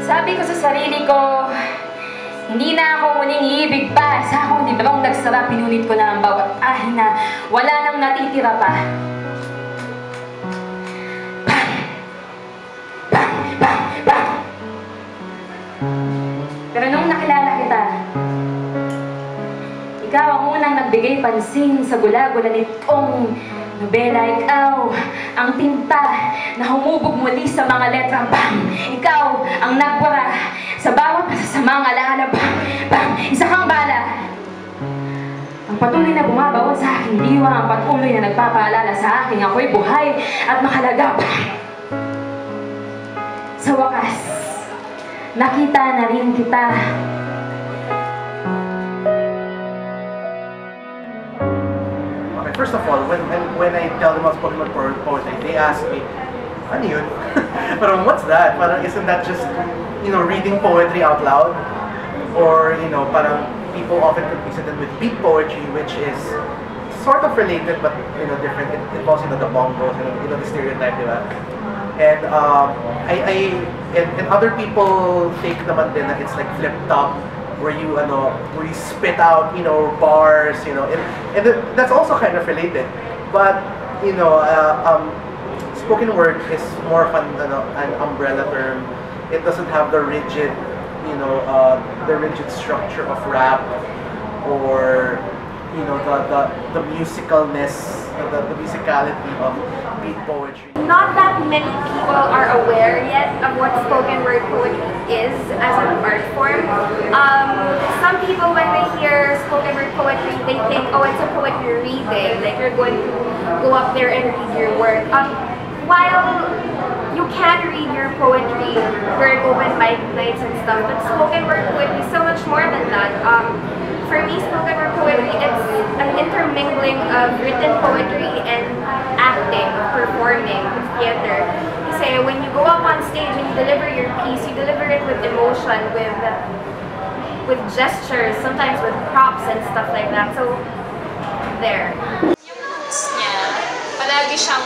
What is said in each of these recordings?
Sabi ko sa sarili ko, hindi na ako muling iibig pa. Sa akong librong nagsara, pinunit ko na ang bawat ahina. Wala nang natitira pa. Bang! Bang! Bang! Bang! Pero nung nakilala kita, ikaw ang unang nagbigay pansin sa gula-gula nitong nobela. Ikaw ang tinta na humubog muli sa mga letrang bang. Ikaw ang nagbura sa bawat masasamang alaala. Bang! Bang! Isa kang bala. Ang patuloy na bumabaon sa aking diwa, ang patuloy na nagpapaalala sa akin ako'y buhay at mahalaga. Bang! Sa wakas, nakita na rin kita. First of all, when I tell them about spoken word poetry, they ask me, ano yun? Parang, what's that? Parang, isn't that just, you know, reading poetry out loud? Or, you know, parang people often confuse it with beat poetry, which is sort of related but, you know, different. It involves, you know, the bongos, you know, the stereotype, diba? And and other people think naman din na it's like flip-top, where you spit out, you know, bars, you know, and that's also kind of related. But, you know, spoken word is more of an umbrella term. It doesn't have the rigid, you know, the rigid structure of rap, or, you know, the musicalness, the musicality of beat poetry. Not that many people are aware yet of what spoken word poetry is as an art form. Some people, when they hear spoken word poetry, they think, oh, it's a poetry reading, like you're going to go up there and read your work. While you can read your poetry during open mic nights and stuff, but spoken word poetry is so much more than that. For me, spoken word poetry, it's an intermingling of written poetry and acting, performing, theater. Kasi when you go up on stage and you deliver your piece, you deliver it with emotion, with gestures, sometimes with props and stuff like that. So, there. Yung roots niya, palagi siyang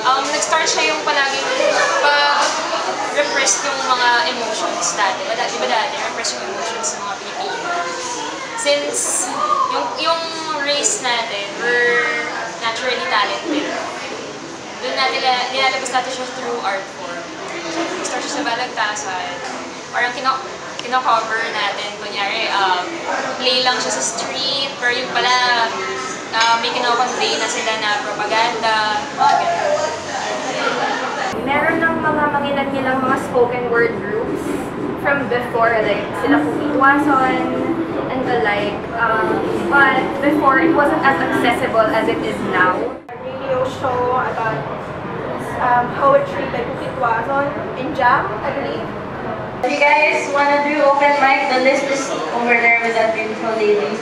nag-start siya yung palaging pag-repress yung mga emotions dati. Di ba dati, repress yung emotions ng mga Pilipino. Since yung race natin, we're naturally talented. Doon natin, nilalabas natin siya through art form. Start siya sa balagtasan. Parang kino-cover natin, kunyari, play lang siya sa street, pero yung pala, may kino-convey na sila na propaganda. Meron ng mga mangilan-ngilang mga spoken word groups from before, like sila Pumitwason and the like. But before, it wasn't as accessible as it is now. A radio show about poetry by Pumitwason in Jam, I believe. If you guys wanna do open mic, the list is over there with that beautiful lady.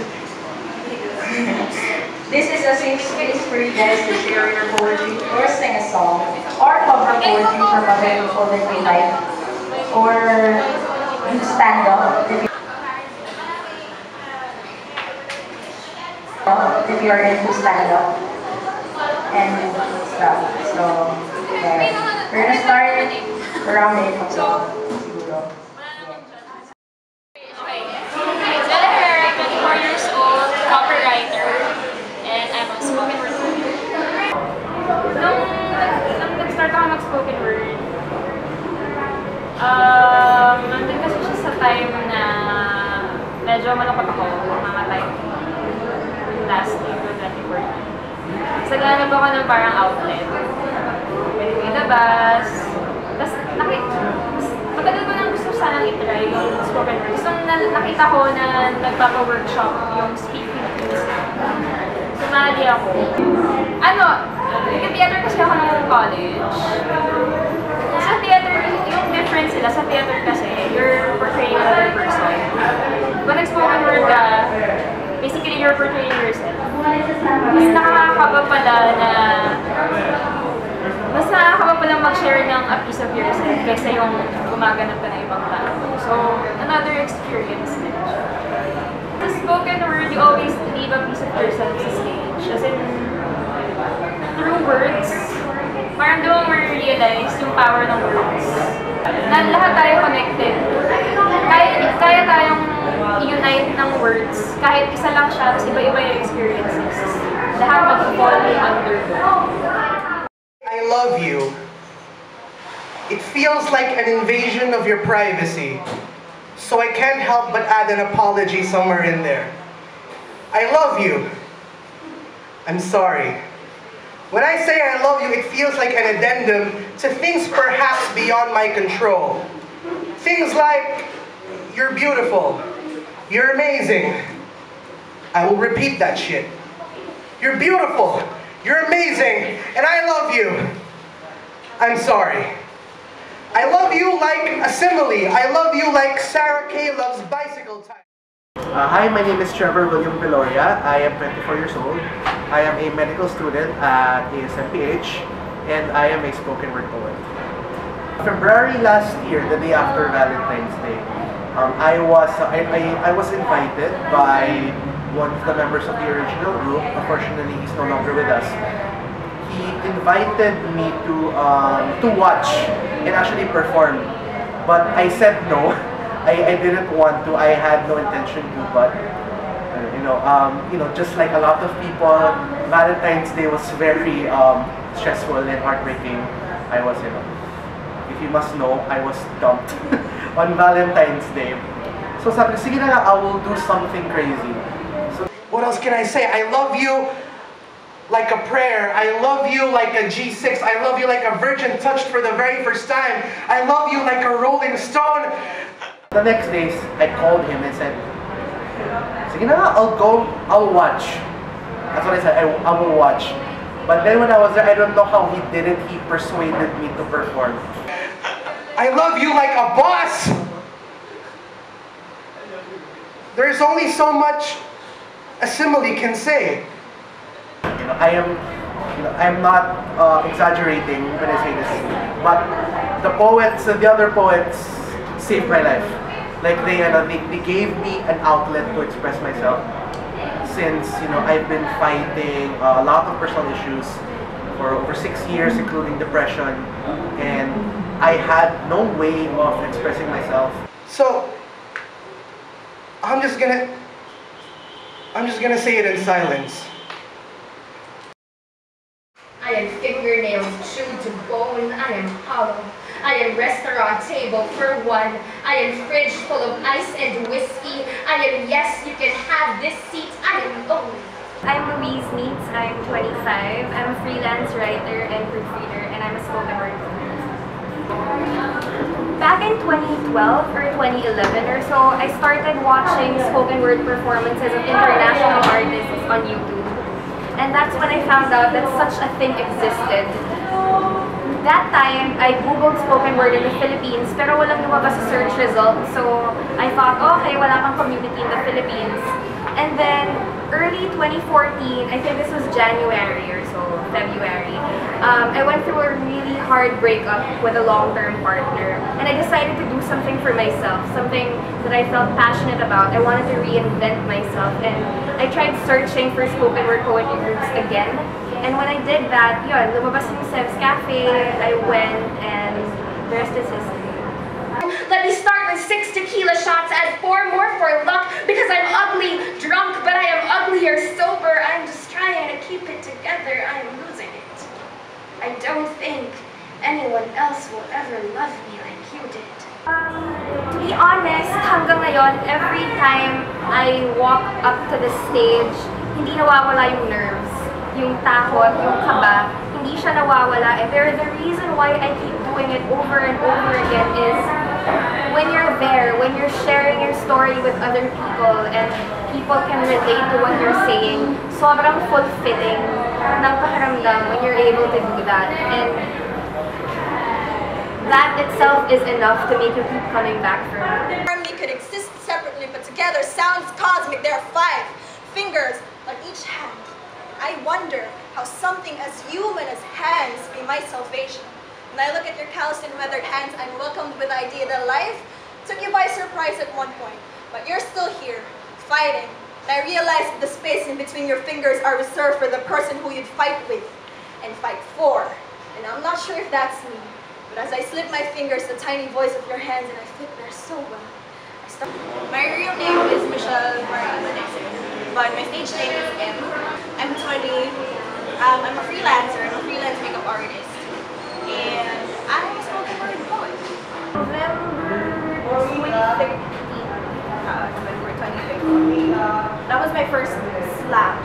This is a safe space for you guys to share your poetry, or sing a song, or cover poetry from other people that you like, or you stand up if you're into stand up and stuff. So, yeah. We're gonna start around 8 o'clock. Nandun kasi siya sa time na medyo malungkot ako, mga time last year, 2014. Sa ganap ako ng parang outlet. Pwede ko ilabas. Tapos matagal ko nang gusto sanang itry yung spoken word. So nakita ko na nagpapa-workshop yung speaking piece. Sumali ako. Nag-theater kasi ako ng college. Sa theater, yung difference sila, sa theater kasi, you're portraying another person. Kung nag-spoken word ka, basically you're portraying yourself. Mas nakakaba pala mag-share ng a piece of yourself kaysa yung gumaganap ka ng ibang tao. So, another experience din siya. Sa spoken word, you always leave a piece of yourself sa stage. As in, through words, parang doon mo realize realize yung power ng words. Na lahat tayo connected. Kaya tayong i-unite ng words. Kahit isa lang siya, tapos iba-iba yung experiences. Lahat mag-fall under. I love you. It feels like an invasion of your privacy. So I can't help but add an apology somewhere in there. I love you. I'm sorry. When I say I love you, it feels like an addendum to things perhaps beyond my control. Things like, you're beautiful. You're amazing. I will repeat that shit. You're beautiful. You're amazing. And I love you. I'm sorry. I love you like a simile. I love you like Sarah Kay loves bicycle tires. Hi, my name is Trevor William Veloria. I am 24 years old. I am a medical student at ASMPH, and I am a spoken word poet. February last year, the day after Valentine's Day, I was invited by one of the members of the original group. Unfortunately, he's no longer with us. He invited me to watch and actually perform, but I said no. I didn't want to. I had no intention to, but just like a lot of people, Valentine's Day was very stressful and heartbreaking. I was, if you must know, I was dumped on Valentine's Day. So sabi ko, sige na nga, I will do something crazy. So What else can I say? I love you like a prayer. I love you like a G6. I love you like a virgin touched for the very first time. I love you like a rolling stone. the next days, I called him and said, sige na nga, I'll go, I'll watch. That's what I said, I will watch. But then when I was there, I don't know how he did it. He persuaded me to perform. I love you like a boss. There's only so much a simile can say. I'm not exaggerating when I say this, but the other poets saved my life. Like they gave me an outlet to express myself. Since I've been fighting a lot of personal issues for over 6 years, including depression, and I had no way of expressing myself. So I'm just gonna say it in silence. I am fingernails chewed to bone, I am hollow. I am restaurant table for one. I am fridge full of ice and whiskey. I am yes, you can have this seat. I am lonely. I'm Louise Neats, I'm 25. I'm a freelance writer and proofreader, and I'm a spoken word poet. Back in 2012 or 2011 or so, I started watching spoken word performances of international artists on YouTube. And that's when I found out that such a thing existed. That time, I googled spoken word in the Philippines, pero walang lumabas sa search result. So, I thought, okay, wala kang community in the Philippines. And then, early 2014, I think this was January or so, February, I went through a really hard breakup with a long-term partner. And I decided to do something for myself, something that I felt passionate about. I wanted to reinvent myself. And I tried searching for spoken word poetry groups again. And when I did that, yun, lumabas yung Sev's Cafe, I went, and the rest is history. Let me start with 6 tequila shots, add 4 more for luck, because I'm ugly, drunk, but I am uglier, sober. I'm just trying to keep it together. I am losing it. I don't think anyone else will ever love me like you did. To be honest, hanggang ngayon, every time I walk up to the stage, hindi nawawala yung nerves. Yung takot, yung kaba, hindi siya nawawala. And the reason why I keep doing it over and over again is when you're there, when you're sharing your story with other people and people can relate to what you're saying, sobrang fulfilling ng pakiramdam when you're able to do that. And that itself is enough to make you keep coming back for me. Harmony could exist separately, but together sounds cosmic. There are 5 fingers on each hand. I wonder how something as human as hands be my salvation. When I look at your calloused and weathered hands, I'm welcomed with the idea that life took you by surprise at one point. But you're still here, fighting. And I realize that the space in between your fingers are reserved for the person who you'd fight with and fight for. And I'm not sure if that's me. But as I slip my fingers, the tiny voice of your hands, and I fit there so well. My real name is Michelle Marie Manese, but my stage name is M. I'm 20. I'm a freelancer. I'm a freelance makeup artist. And I'm a spoken word poet. November 2013. That was my first slam.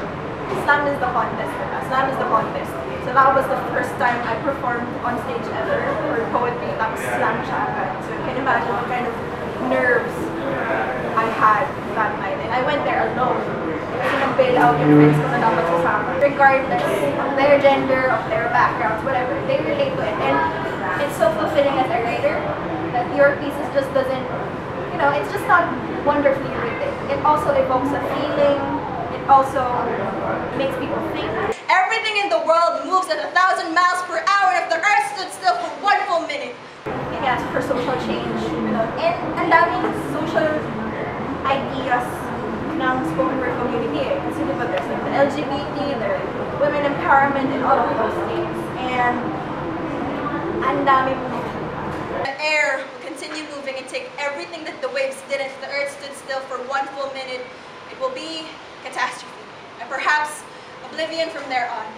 Slam is the contest. Slam is the contest. So that was the first time I performed on stage ever for poetry. That was slam siya. So you can imagine what kind of nerves I had that night. And I went there alone. Kasi nag-bail out yung friends ko na dapat sasama. Regardless of their gender, of their backgrounds, whatever, they relate to it. And it's so fulfilling as a writer that your pieces just doesn't, you know, it's just not wonderfully written. It also evokes a feeling. It also makes people think. Everything in the world moves at 1,000 miles per hour if the earth stood still for 1 full minute. Yes, for social change. You know, and ang daming social ideas ng spoken word community. Kasi diba, there's like the LGBT, there's women empowerment, and all of those things. And ang daming the air will continue moving and take everything that the waves did if the earth stood still for 1 full minute. It will be catastrophe. And perhaps oblivion from there on.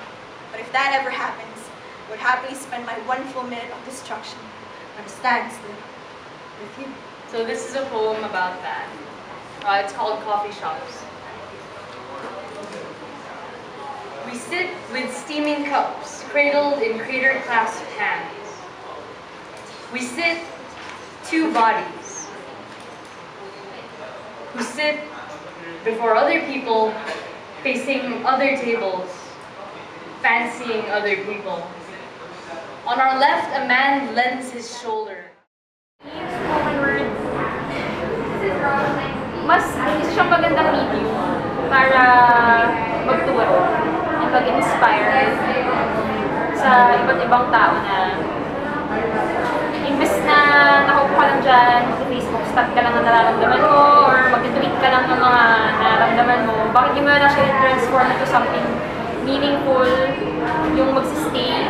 But if that ever happens, I would happily spend my 1 full minute of destruction on a standstill with you. So this is a poem about that. It's called Coffee Shops. We sit with steaming cups, cradled in crater-clasped hands. We sit, 2 bodies, who sit before other people, facing other tables, fancying other people. On our left, a man lends his shoulder. Spoken word, mas isa siyang magandang medium para magturo at mag-inspire sa iba't ibang tao na imbes na nakaupo ka lang dyan, mag-Facebook stat ka lang ng nararamdaman mo or mag-tweet ka lang ng mga nararamdaman mo, bakit di mo na siya transform into something meaningful, yung magsistay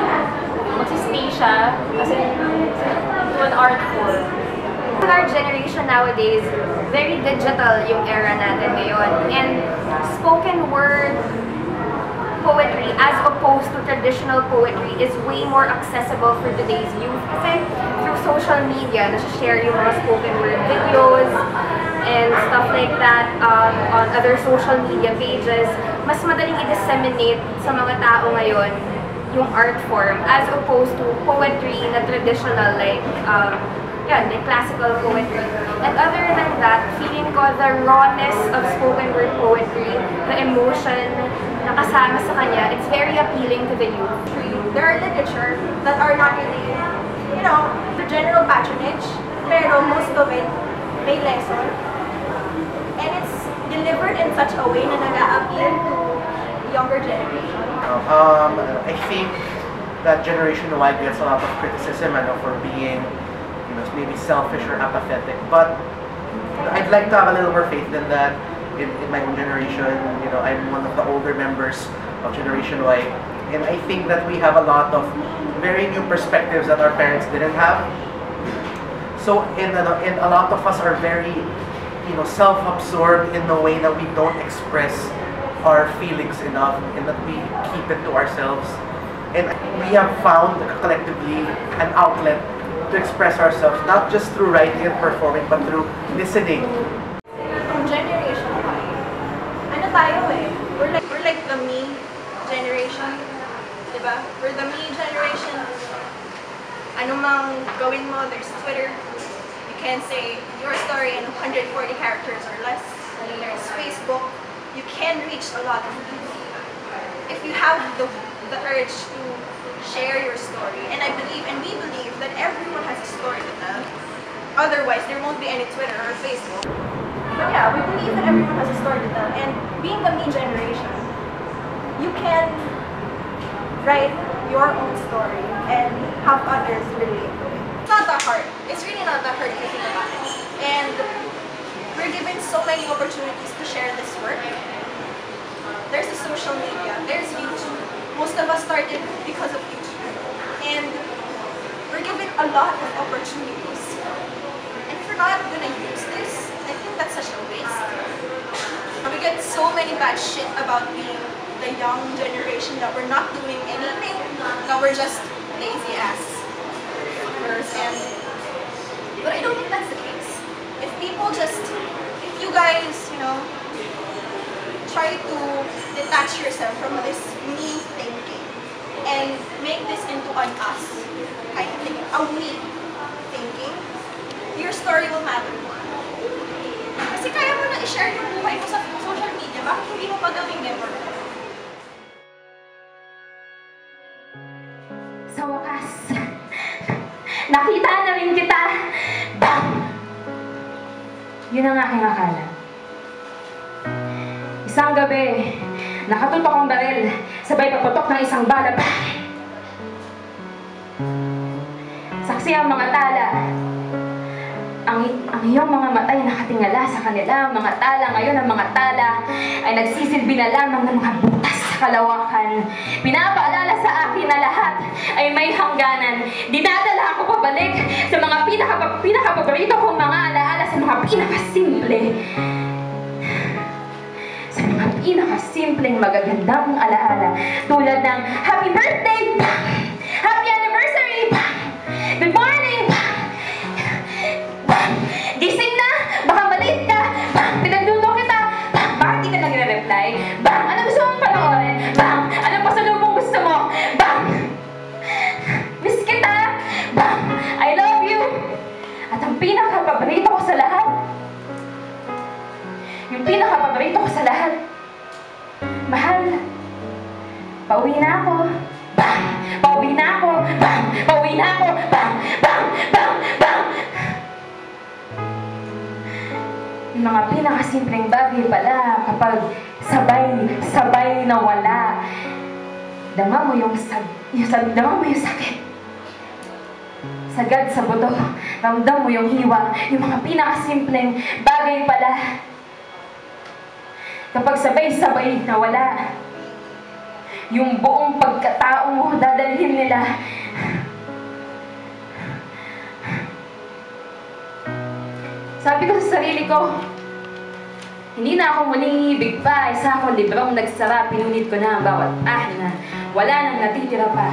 siya as into an art form. In our generation nowadays, very digital yung era natin ngayon. And spoken word poetry, as opposed to traditional poetry, is way more accessible for today's youth. Kasi through social media, nasa-share yung mga spoken word videos and stuff like that on other social media pages. Mas madaling i-disseminate sa mga tao ngayon yung art form as opposed to poetry na traditional like like classical poetry. And other than that, feeling ko the rawness of spoken word poetry, the emotion na kasama sa kanya, it's very appealing to the youth. There are literature that are not really, you know, the general patronage, pero most of it may lesson. And it's delivered in such a way na nag-a-appeal to younger generation. I think that Generation Y gets a lot of criticism for being, maybe selfish or apathetic. But I'd like to have a little more faith than that in my own generation. I'm one of the older members of Generation Y, and I think that we have a lot of very new perspectives that our parents didn't have. So, and a lot of us are very, self-absorbed in the way that we don't express our feelings enough and that we keep it to ourselves. And we have found collectively an outlet to express ourselves, not just through writing and performing, but through listening. From Generation Y, ano tayo eh? We're like the me generation, diba? We're the me generation. Ano mang gawin mo, there's Twitter. You can say your story in 140 characters or less. And then there's Facebook. You can reach a lot of people. If you have the urge to share your story, and I believe, and we believe, that everyone has a story to tell. Otherwise, there won't be any Twitter or Facebook. But yeah, we believe that everyone has a story to tell, and being the me generation, you can write your own story and have others relate to it. It's not that hard. It's really not that hard if you think about it. And we're given so many opportunities to share this work. There's the social media, there's YouTube. Most of us started because of YouTube. And we're given a a lot of opportunities. And if we're not gonna use this, I think that's such a waste. And we get so many bad shit about being the young generation that we're not doing anything, that we're just lazy ass fuckers. But I don't think that's the case. If people just, if you guys, you know, try to detach yourself from this me thinking and make this into an us kind of thing, a we thinking, your story will matter more. Kasi kaya mo na i-share yung buhay mo sa social media, bakit hindi mo pa gawing memorable? Sa wakas, nakita na rin kita. Bang! Yun ang aking akala. Isang gabi, nakatutok ang baril, sabay paputok ng isang bala. Saksi ang mga tala. Ang iyong mga mata ay nakatingala sa kanila. Mga tala, ngayon ang mga tala ay nagsisilbi na lamang ng mga butas sa kalawakan. Pinapaalala sa akin na lahat ay may hangganan. Dinadala ako pabalik sa mga pinakapaborito kong mga alaala, sa mga pinakasimple. Sa mga pinakasimpleng magagandang alaala. Tulad ng happy birthday! Happy anniversary! Good morning! Gising na! Baka malit ka! Pinagduto kita! Bakit di ka lang nire-reply? Bang! Ano gusto mong panoorin? Bang! Anong pasalubong gusto mo? Bang! Miss kita! Bang! I love you! At ang pinakapaborito ko sa lahat, yung pinakapaborito ko sa lahat, mahal, pauwi na ako. Bang! Pauwi na ako. Bang! Pauwi na ako. Bang! Bang! Bang! Bang! Yung mga pinakasimpleng bagay pala kapag sabay na wala. Dama mo yung sakit. Sagad sa buto. Ramdam mo yung hiwa. Yung mga pinakasimpleng bagay pala. Kapag sabay-sabay na wala, yung buong pagkatao mo, dadalhin nila. Sabi ko sa sarili ko, hindi na ako muling ibig pa. Isa ako librong nagsara, pinunit ko na ang bawat na. Wala nang natitira pa.